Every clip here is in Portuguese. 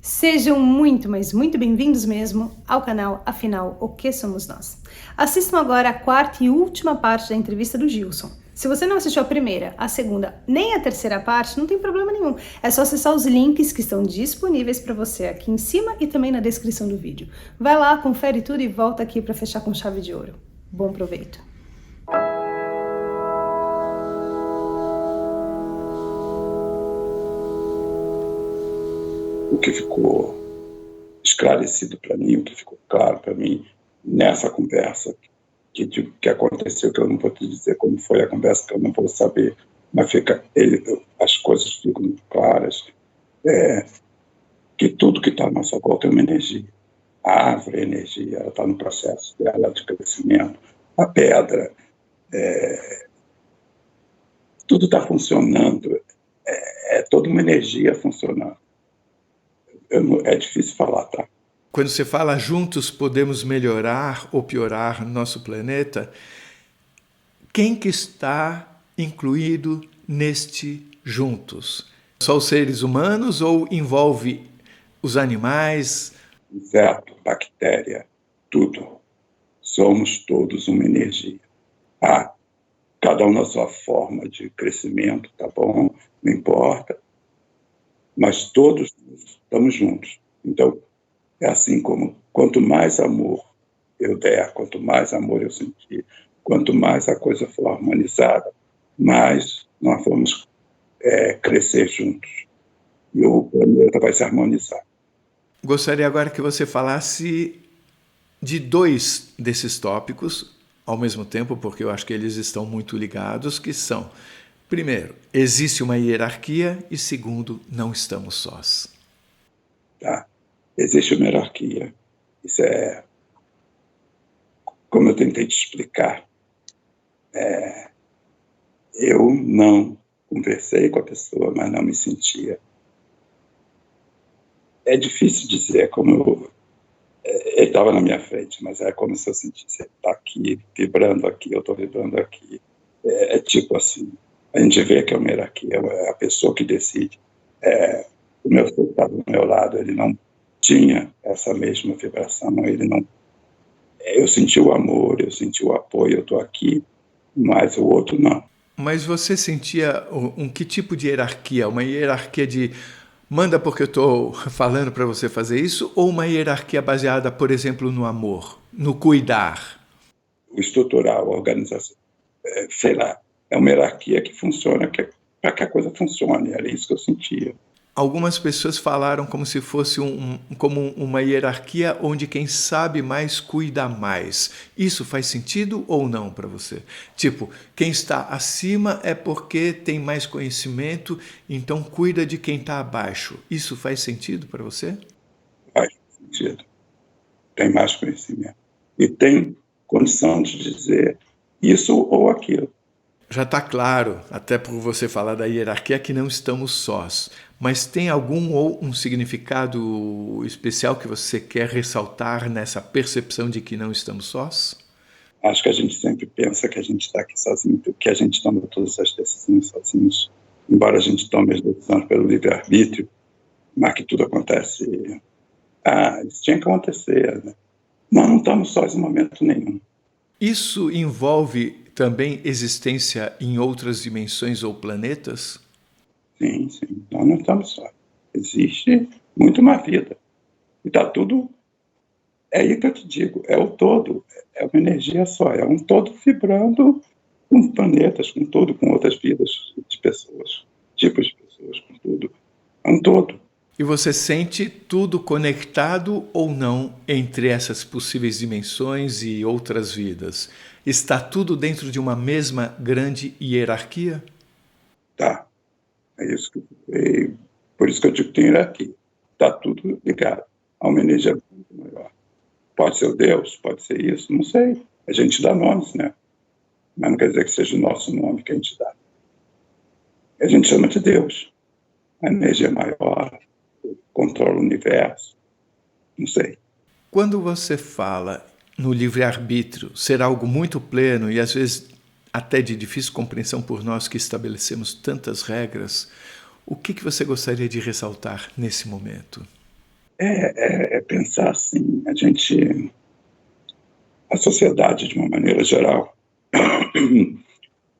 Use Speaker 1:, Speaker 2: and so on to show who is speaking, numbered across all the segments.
Speaker 1: Sejam muito, mas muito bem-vindos mesmo ao canal Afinal, o que somos nós? Assistam agora a quarta e última parte da entrevista do Gilson. Se você não assistiu a primeira, a segunda, nem a terceira parte, não tem problema nenhum. É só acessar os links que estão disponíveis para você aqui em cima e também na descrição do vídeo. Vai lá, confere tudo e volta aqui para fechar com chave de ouro. Bom proveito!
Speaker 2: O que ficou esclarecido para mim, o que ficou claro para mim nessa conversa que aconteceu, que eu não vou te dizer como foi a conversa, que eu não vou saber, mas as coisas ficam muito claras, que tudo que está à nossa volta é uma energia. A árvore é energia, ela está no processo dela de crescimento. A pedra, tudo está funcionando, é toda uma energia funcionando. É difícil falar, tá?
Speaker 3: Quando você fala juntos podemos melhorar ou piorar nosso planeta, quem que está incluído neste juntos? Só os seres humanos ou envolve os animais?
Speaker 2: Inseto, bactéria, tudo. Somos todos uma energia. Cada um na sua forma de crescimento, tá bom? Não importa. Mas todos estamos juntos. Então, é assim como quanto mais amor eu der, quanto mais amor eu sentir, quanto mais a coisa for harmonizada, mais nós vamos crescer juntos. E o planeta vai se harmonizar.
Speaker 3: Gostaria agora que você falasse de dois desses tópicos ao mesmo tempo, porque eu acho que eles estão muito ligados, que são, primeiro, existe uma hierarquia e segundo, não estamos sós.
Speaker 2: Tá? Existe uma hierarquia. Isso é, como eu tentei te explicar, eu não conversei com a pessoa, mas não me sentia. É difícil dizer como ele estava na minha frente, mas é como se eu sentisse, ele está aqui, vibrando aqui, eu estou vibrando aqui. É tipo assim, a gente vê que é uma hierarquia, é a pessoa que decide. O meu filho estava do meu lado, ele não tinha essa mesma vibração, ele não... Eu senti o amor, eu senti o apoio, eu estou aqui, mas o outro não.
Speaker 3: Mas você sentia que tipo de hierarquia? Uma hierarquia de manda porque eu estou falando para você fazer isso? Ou uma hierarquia baseada, por exemplo, no amor, no cuidar?
Speaker 2: O estrutural, a organização, sei lá, é uma hierarquia que funciona para que a coisa funcione, era isso que eu sentia.
Speaker 3: Algumas pessoas falaram como se fosse como uma hierarquia onde quem sabe mais cuida mais. Isso faz sentido ou não para você? Tipo, quem está acima é porque tem mais conhecimento, então cuida de quem está abaixo. Isso faz sentido para você?
Speaker 2: Faz sentido. Tem mais conhecimento. E tem condição de dizer isso ou aquilo.
Speaker 3: Já está claro, até por você falar da hierarquia, que não estamos sós. Mas tem algum ou um significado especial que você quer ressaltar nessa percepção de que não estamos sós?
Speaker 2: Acho que a gente sempre pensa que a gente está aqui sozinho, que a gente toma todas as decisões sozinhos. Embora a gente tome as decisões pelo livre-arbítrio, mas que tudo acontece... isso tinha que acontecer, né? Nós não estamos sós em momento nenhum.
Speaker 3: Isso envolve também existência em outras dimensões ou planetas?
Speaker 2: Sim, sim. Nós não estamos só. Existe muito mais vida. E está tudo... É aí que eu te digo, é o todo. É uma energia só. É um todo vibrando com planetas, com tudo, com outras vidas de pessoas, tipos de pessoas, com tudo. É um todo.
Speaker 3: E você sente tudo conectado ou não entre essas possíveis dimensões e outras vidas? Está tudo dentro de uma mesma grande hierarquia?
Speaker 2: Tá. É isso que por isso que eu digo que tem hierarquia. Está tudo ligado a uma energia muito maior. Pode ser o Deus, pode ser isso, não sei. A gente dá nomes, né? Mas não quer dizer que seja o nosso nome que a gente dá. A gente chama de Deus. A energia maior, controla o universo, não sei.
Speaker 3: Quando você fala no livre-arbítrio ser algo muito pleno e às vezes até de difícil compreensão por nós que estabelecemos tantas regras, o que você gostaria de ressaltar nesse momento?
Speaker 2: É pensar assim, a sociedade, de uma maneira geral,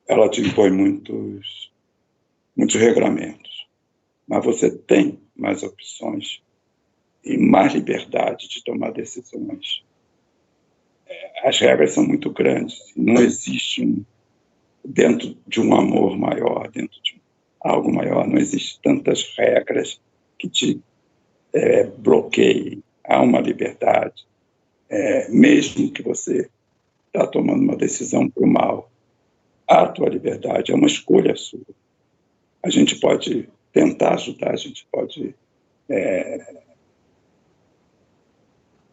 Speaker 2: ela te impõe muitos regramentos, mas você tem mais opções e mais liberdade de tomar decisões. As regras são muito grandes, não existe dentro de um amor maior, dentro de algo maior, não existe tantas regras que te bloqueiem. Há uma liberdade, mesmo que você está tomando uma decisão para o mal, a tua liberdade é uma escolha sua. A gente pode tentar ajudar, a gente pode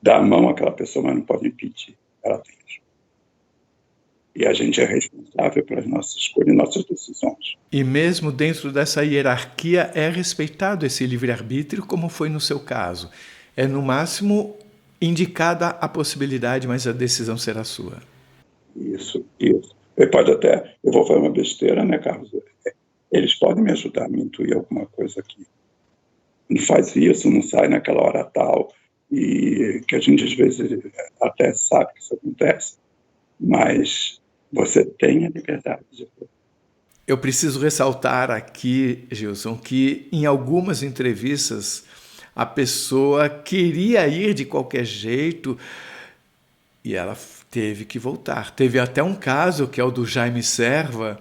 Speaker 2: dar a mão àquela pessoa, mas não pode impedir. Ela tem ajuda. E a gente é responsável pelas nossas escolhas e nossas decisões.
Speaker 3: E mesmo dentro dessa hierarquia é respeitado esse livre-arbítrio, como foi no seu caso. É, no máximo, indicada a possibilidade, mas a decisão será sua.
Speaker 2: Isso. Eu vou fazer uma besteira, né, Carlos? Eles podem me ajudar a me intuir alguma coisa aqui. Não faz isso, não sai naquela hora tal, e que a gente às vezes até sabe que isso acontece, mas você tem a liberdade de fazer.
Speaker 3: Eu preciso ressaltar aqui, Gilson, que em algumas entrevistas a pessoa queria ir de qualquer jeito e ela teve que voltar. Teve até um caso, que é o do Jaime Serva,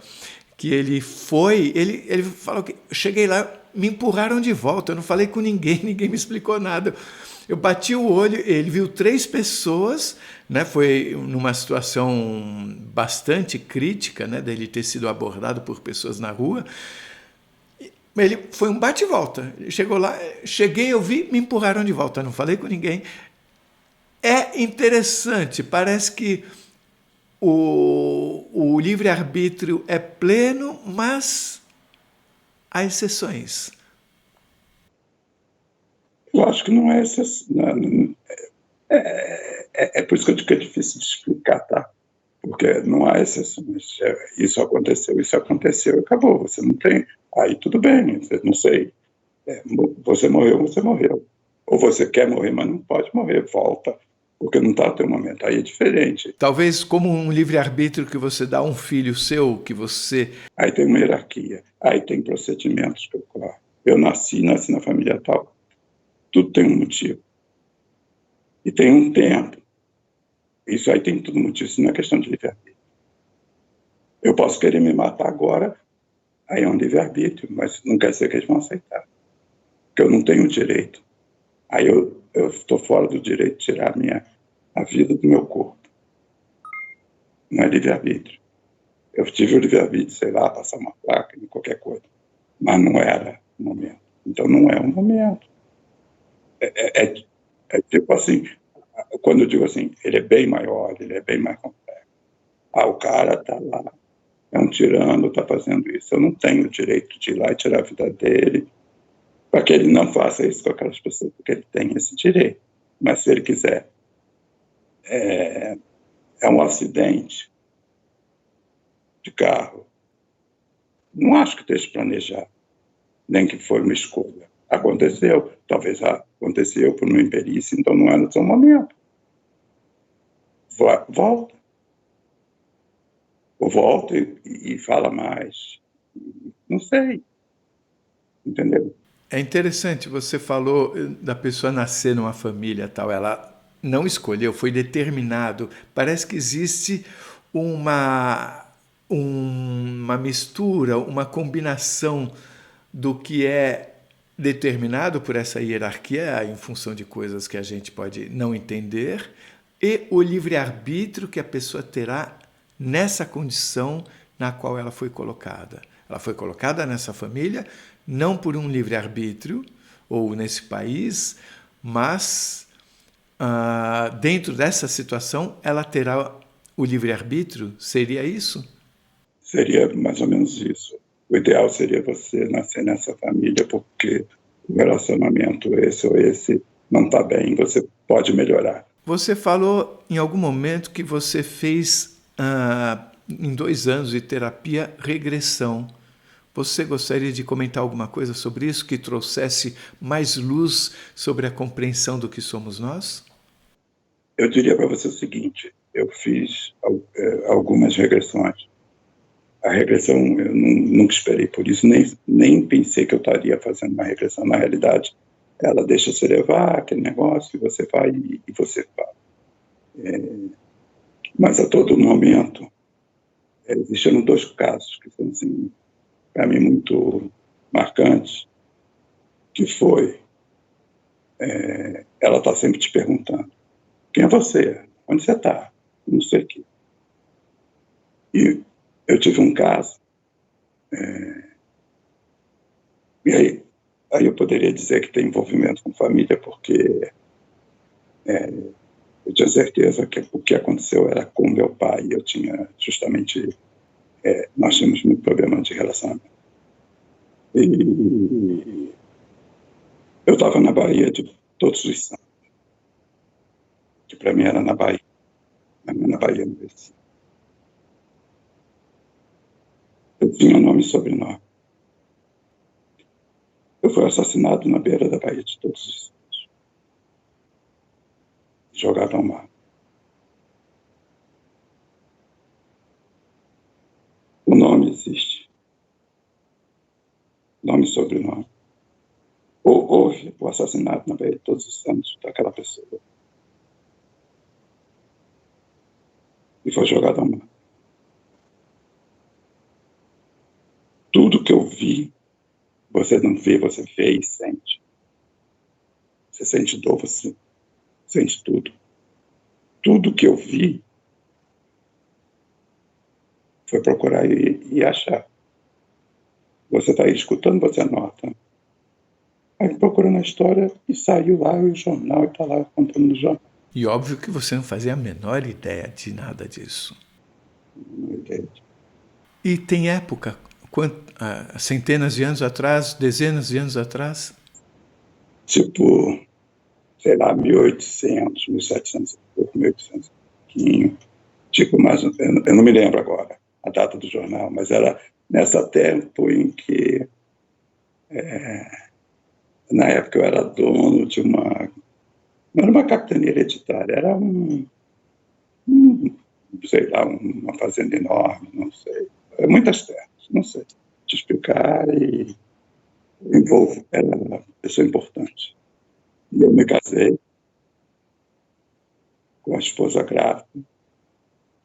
Speaker 3: que ele falou que cheguei lá, me empurraram de volta, eu não falei com ninguém, ninguém me explicou nada. Eu bati o olho, ele viu 3 pessoas, né? Foi numa situação bastante crítica, né? Dele ter sido abordado por pessoas na rua. Ele foi um bate e volta. Ele chegou lá, cheguei, eu vi, me empurraram de volta, não falei com ninguém. É interessante, parece que o livre-arbítrio é pleno, mas há exceções.
Speaker 2: Eu acho que não é exceção. É por isso que eu digo que é difícil de explicar, tá? Porque não há exceções. Isso aconteceu e acabou. Você não tem. Aí tudo bem, não sei. Você morreu. Ou você quer morrer, mas não pode morrer. Volta, porque não está no teu momento. Aí é diferente.
Speaker 3: Talvez como um livre-arbítrio que você dá a um filho seu, que você...
Speaker 2: Aí tem uma hierarquia. Aí tem procedimentos que ocorrem. Eu nasci na família tal. Tudo tem um motivo. E tem um tempo. Isso aí tem tudo motivo. Isso não é questão de livre-arbítrio. Eu posso querer me matar agora, aí é um livre-arbítrio, mas não quer dizer que eles vão aceitar. Porque eu não tenho direito. Aí eu estou fora do direito de tirar a vida do meu corpo. Não é livre-arbítrio. Eu tive o livre-arbítrio, sei lá, passar uma placa, qualquer coisa. Mas não era o momento. Então não é o momento. É tipo assim, quando eu digo assim, ele é bem maior, ele é bem mais complexo. O cara tá lá, é um tirano, tá fazendo isso. Eu não tenho o direito de ir lá e tirar a vida dele, para que ele não faça isso com aquelas pessoas, porque ele tem esse direito. Mas se ele quiser, é um acidente de carro, não acho que esteja planejado, nem que foi uma escolha. Aconteceu, talvez aconteceu por uma imperícia, então não é no seu momento. Volta. Ou volta e fala mais. Não sei. Entendeu?
Speaker 3: É interessante, você falou da pessoa nascer numa família tal, ela não escolheu, foi determinado. Parece que existe uma mistura, uma combinação do que é determinado por essa hierarquia em função de coisas que a gente pode não entender e o livre-arbítrio que a pessoa terá nessa condição na qual ela foi colocada. Ela foi colocada nessa família não por um livre-arbítrio ou nesse país, mas dentro dessa situação ela terá o livre-arbítrio? Seria isso?
Speaker 2: Seria mais ou menos isso. O ideal seria você nascer nessa família porque o relacionamento esse ou esse não está bem, você pode melhorar.
Speaker 3: Você falou em algum momento que você fez, em 2 anos de terapia, regressão. Você gostaria de comentar alguma coisa sobre isso que trouxesse mais luz sobre a compreensão do que somos nós?
Speaker 2: Eu diria para você o seguinte: eu fiz algumas regressões. A regressão, eu nunca esperei por isso, nem pensei que eu estaria fazendo uma regressão. Na realidade, ela deixa você levar aquele negócio e você vai e você faz. Mas a todo momento, existiram 2 casos que são, assim, para mim, muito marcantes, que foi, ela está sempre te perguntando: quem é você? Onde você está? Não sei o quê. E eu tive um caso, e aí eu poderia dizer que tem envolvimento com família, porque eu tinha certeza que o que aconteceu era com meu pai. Eu tinha justamente, nós tínhamos muito problema de relacionamento. E eu estava na Bahia de Todos os Santos, que para mim era na Bahia, na Bahia mesmo. Eu tinha nome e sobrenome. Eu fui assassinado na beira da Baía de Todos os Santos, jogado ao mar. O nome existe, nome e sobrenome. Houve o assassinato na Baía de Todos os Santos daquela pessoa. E foi jogado ao mar. Tudo que eu vi, você não vê, você vê e sente. Você sente dor, você sente tudo. Tudo que eu vi foi procurar e achar. Você está aí escutando, você anota. Aí procurando a história e saiu lá o jornal e está lá contando no jornal.
Speaker 3: E óbvio que você não fazia a menor ideia de nada disso.
Speaker 2: Não ideia.
Speaker 3: E tem época, centenas de anos atrás, dezenas de anos atrás?
Speaker 2: Tipo, sei lá, 1800, 1700, 1800 e pouquinho. Tipo, mas eu não me lembro agora a data do jornal, mas era nessa tempo em que, na época, eu era dono de uma... Não era uma capitania hereditária, era sei lá, uma fazenda enorme, não sei. Muitas terras, não sei te explicar, e era uma pessoa importante. E eu me casei com a esposa grávida,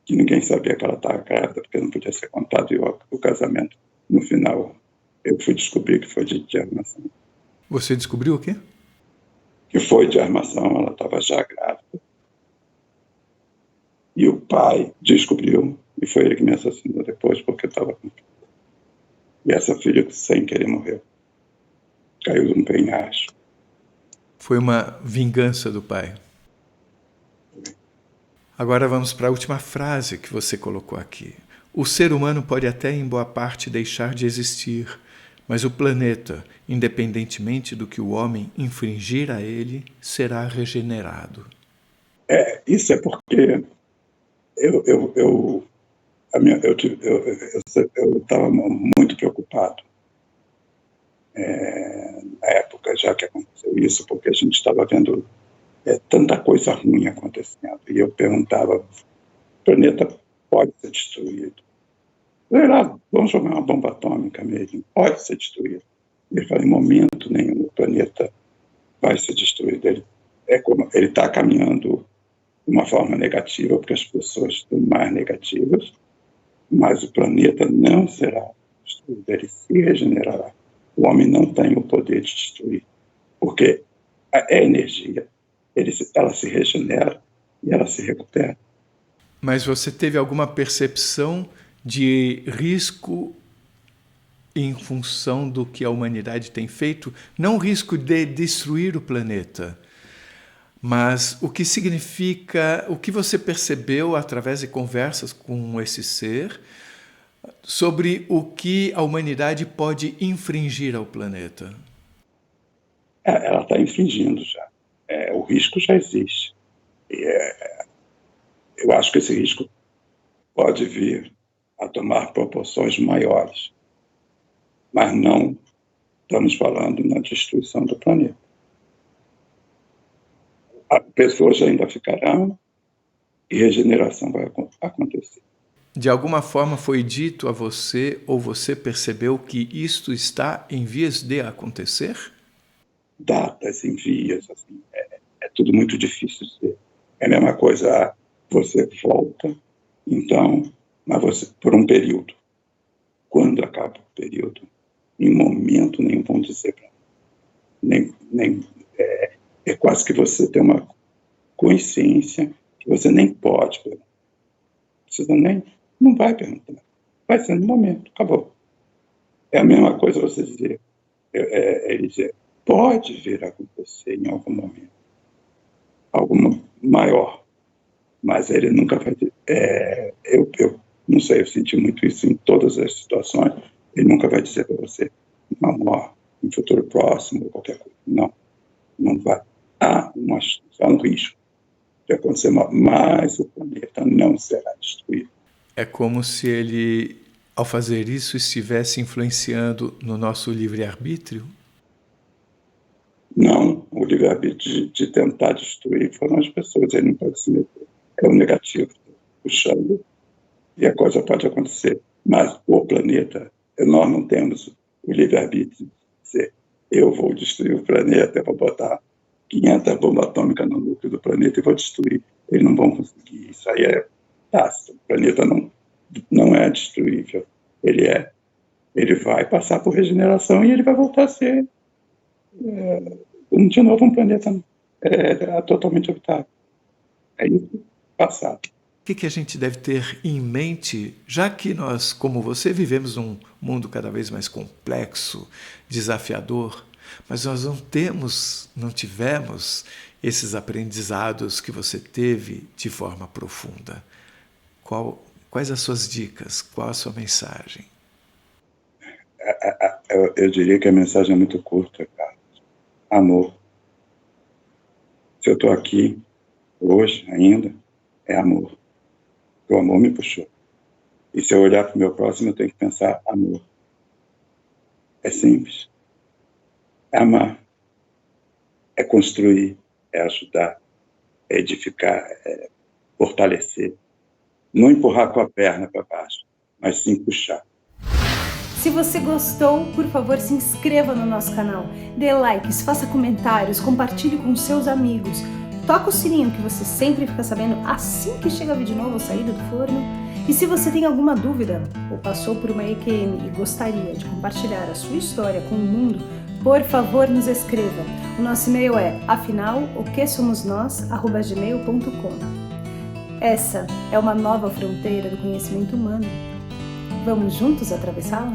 Speaker 2: que ninguém sabia que ela estava grávida, porque não podia ser contado, e o casamento, no final, eu fui descobrir que foi de armação.
Speaker 3: Você descobriu o quê?
Speaker 2: Que foi de armação, ela estava já grávida. E o pai descobriu, e foi ele que me assassinou depois, porque estava com filho. E essa filha, sem querer, morreu. Caiu de um penhasco.
Speaker 3: Foi uma vingança do pai. Agora vamos para a última frase que você colocou aqui. O ser humano pode até, em boa parte, deixar de existir, mas o planeta, independentemente do que o homem infringir a ele, será regenerado.
Speaker 2: Isso é porque eu estava muito preocupado na época já que aconteceu isso, porque a gente estava vendo tanta coisa ruim acontecendo. E eu perguntava: o planeta pode ser destruído? Sei lá, vamos jogar uma bomba atômica mesmo, pode ser destruído. E ele falou: em momento nenhum o planeta vai ser destruído. Ele está caminhando de uma forma negativa, porque as pessoas estão mais negativas, mas o planeta não será destruído, ele se regenerará. O homem não tem o poder de destruir, porque é energia, ela se regenera e ela se recupera.
Speaker 3: Mas você teve alguma percepção de risco em função do que a humanidade tem feito? Não o risco de destruir o planeta, mas o que significa, o que você percebeu através de conversas com esse ser sobre o que a humanidade pode infringir ao planeta?
Speaker 2: Ela está infringindo já. O risco já existe. Eu acho que esse risco pode vir a tomar proporções maiores. mas não estamos falando na destruição do planeta. As pessoas ainda ficarão e regeneração vai acontecer.
Speaker 3: De alguma forma foi dito a você ou você percebeu que isto está em vias de acontecer?
Speaker 2: Datas em vias, assim, é tudo muito difícil de ser. É a mesma coisa, você volta, então, mas você, por um período. Quando acaba o período, em momento nenhum vão dizer para mim. É quase que você tem uma consciência que você nem pode perguntar. Você não vai perguntar. Vai ser no momento, acabou. É a mesma coisa você dizer, ele dizer, pode vir a acontecer em algum momento, algo maior, mas ele nunca vai dizer. Eu não sei, eu senti muito isso em todas as situações. Ele nunca vai dizer para você, uma um futuro próximo, ou qualquer coisa. Não vai. Há um risco de acontecer, mas o planeta não será destruído.
Speaker 3: É como se ele, ao fazer isso, estivesse influenciando no nosso livre-arbítrio?
Speaker 2: Não, o livre-arbítrio de tentar destruir foram as pessoas, ele não pode se meter. É o negativo, puxando, e a coisa pode acontecer. Mas o planeta, nós não temos o livre-arbítrio de dizer, eu vou destruir o planeta, eu vou botar 500 bombas atômicas no núcleo do planeta e vou destruir. Eles não vão conseguir. Isso aí é tácito. O planeta não é destruível. Ele vai passar por regeneração e ele vai voltar a ser de novo um planeta totalmente habitável. É isso, passado.
Speaker 3: O que a gente deve ter em mente, já que nós, como você, vivemos num mundo cada vez mais complexo, desafiador, mas nós não tivemos esses aprendizados que você teve de forma profunda. Quais as suas dicas? Qual a sua mensagem?
Speaker 2: Eu diria que a mensagem é muito curta, Carlos. Amor. Se eu estou aqui hoje ainda, é amor. O amor me puxou. E se eu olhar para o meu próximo, eu tenho que pensar amor. É simples. É amar. É construir. É ajudar. É edificar. É fortalecer. Não empurrar com a perna para baixo, mas sim puxar.
Speaker 1: Se você gostou, por favor, se inscreva no nosso canal. Dê likes, faça comentários, compartilhe com seus amigos. Toca o sininho que você sempre fica sabendo assim que chega vídeo novo ou saída do forno. E se você tem alguma dúvida ou passou por uma EQM e gostaria de compartilhar a sua história com o mundo, por favor, nos escreva. O nosso e-mail é afinal-o-que-somos-nós@gmail.com. Essa é uma nova fronteira do conhecimento humano. Vamos juntos atravessá-la?